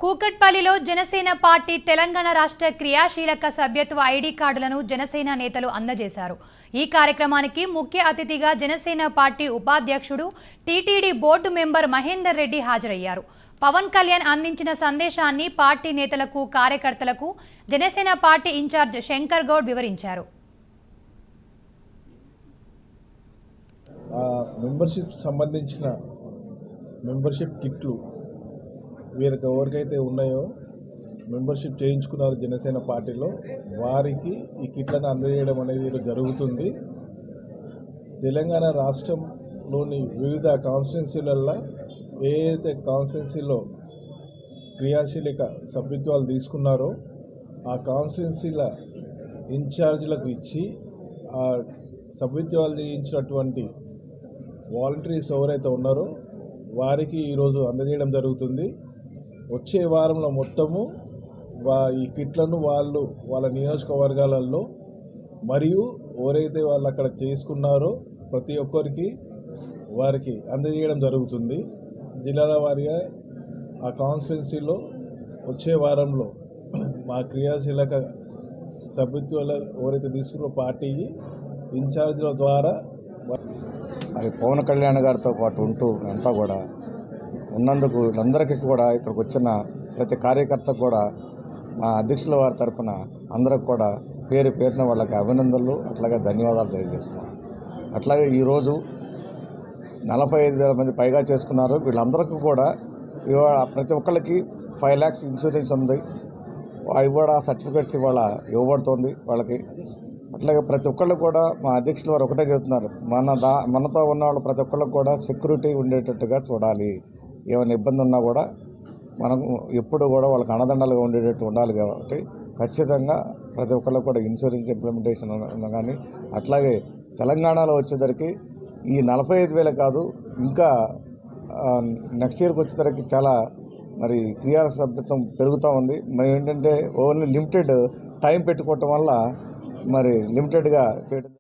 కూకట్పల్లిలో జనసేన పార్టీ తెలంగాణ రాష్ట్ర క్రియాశీలక సభ్యత్వ ఐడి కార్డులను జనసేన నేతలు అందజేశారు. ఈ కార్యక్రమానికి ముఖ్య అతిథిగా జనసేన పార్టీ ఉపాధ్యక్షుడు TTD board member Mahender Reddy హాజరయ్యారు. పవన్ కళ్యాణ్ అందించిన సందేశాన్ని పార్టీ నేతలకు, కార్యకర్తలకు జనసేన పార్టీ ఇన్ఛార్జ్ శంకర్ గౌడ్ వివరించారు. మెంబర్షిప్ సంబంధించిన మెంబర్షిప్ కిట్లు వీరికి ఎవరికైతే ఉన్నాయో మెంబర్షిప్ చేయించుకున్నారు జనసేన పార్టీలో, వారికి ఈ కిట్లను అందజేయడం అనేది జరుగుతుంది. తెలంగాణ రాష్ట్రంలోని వివిధ కాన్స్టిట్యున్సీలలో ఏదైతే కాన్స్టిట్యున్సీలో క్రియాశీలక సభ్యత్వాలు తీసుకున్నారో ఆ కాన్స్టిట్యున్సీల ఇన్ఛార్జీలకు ఇచ్చి ఆ సభ్యత్వాలు చేయించినటువంటి వాలంటీర్స్ ఎవరైతే ఉన్నారో వారికి ఈరోజు అందజేయడం జరుగుతుంది. వచ్చే వారంలో మొత్తము ఈ కిట్లను వాళ్ళ నియోజకవర్గాలలో మరియు ఎవరైతే వాళ్ళు అక్కడ చేసుకున్నారో ప్రతి ఒక్కరికి వారికి అందజేయడం జరుగుతుంది. జిల్లాల వారీగా ఆ కాన్స్టిట్యున్సీలో వచ్చే వారంలో మా క్రియాశీలక సభ్యత్వాలు ఎవరైతే తీసుకున్న పార్టీ ఇన్ఛార్జీల ద్వారా మరి పవన్ కళ్యాణ్ గారితో పాటు ఉంటూ అంతా కూడా ఉన్నందుకు వీళ్ళందరికీ కూడా ఇక్కడికి వచ్చిన ప్రతి కార్యకర్త కూడా మా అధ్యక్షుల వారి తరఫున అందరికి కూడా పేరు పేరున వాళ్ళకి అభినందనలు అట్లాగే ధన్యవాదాలు తెలియజేస్తున్నాం. అట్లాగే ఈరోజు 45,000 మంది పైగా చేసుకున్నారు. వీళ్ళందరికీ కూడా ప్రతి ఒక్కళ్ళకి 5 lakhs ఇన్సూరెన్స్ ఉంది. అవి కూడా సర్టిఫికేట్స్ ఇవాళ ఇవ్వబడుతుంది వాళ్ళకి. అట్లాగే ప్రతి ఒక్కళ్ళు కూడా మా అధ్యక్షుల వారు ఒకటే చెప్తున్నారు, మనతో ఉన్న వాళ్ళు ప్రతి ఒక్కళ్ళకి కూడా సెక్యూరిటీ ఉండేటట్టుగా చూడాలి. ఏమైనా ఇబ్బంది ఉన్నా కూడా మనం ఎప్పుడు కూడా వాళ్ళకి అండదండలుగా ఉండేటట్టు ఉండాలి. కాబట్టి ఖచ్చితంగా ప్రతి ఒక్కళ్ళకి కూడా ఇన్సూరెన్స్ ఇంప్లిమెంటేషన్ కానీ అట్లాగే తెలంగాణలో వచ్చేసరికి ఈ 45,000 కాదు, ఇంకా నెక్స్ట్ ఇయర్కి వచ్చేసరికి చాలా మరి క్రియాల సభ్యత్వం పెరుగుతూ ఉంది. మేము ఏంటంటే ఓన్లీ లిమిటెడ్ టైం పెట్టుకోవటం వల్ల మరి లిమిటెడ్గా చేయడం